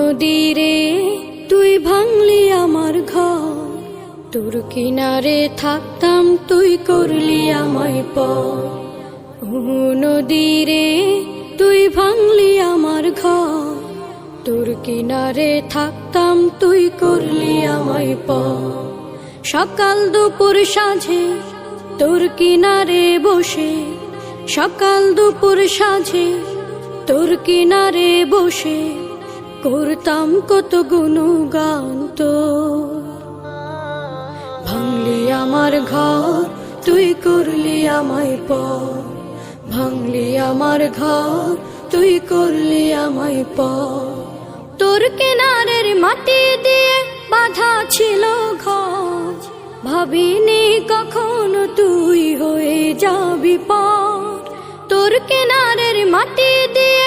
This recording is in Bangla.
নদীরে তুই ভাঙলি আমার ঘর, তোর কিনারে থাকতাম তুই করলি আমায় পর। ও নদীরে তুই ভাঙলি আমার ঘর, তোর কিনারে থাকতাম তুই করলি আমায় পর। সকাল দুপুর সাঁঝে তোর কিনারে বসে, সকাল দুপুর সাঁঝে তোর কিনারে বসে করতাম কত গুণগান তোর। ভাঙলি আমার ঘর তুই করলি আমায় পর, ভাঙলি আমার ঘর তুই করলি আমায় পর। তোর কিনারের মাটি দিয়ে বাঁধা ছিল ঘর, ভাবিনি কখনো তুই হয়ে যাবি পার। তোর কিনারের মাটি দিয়ে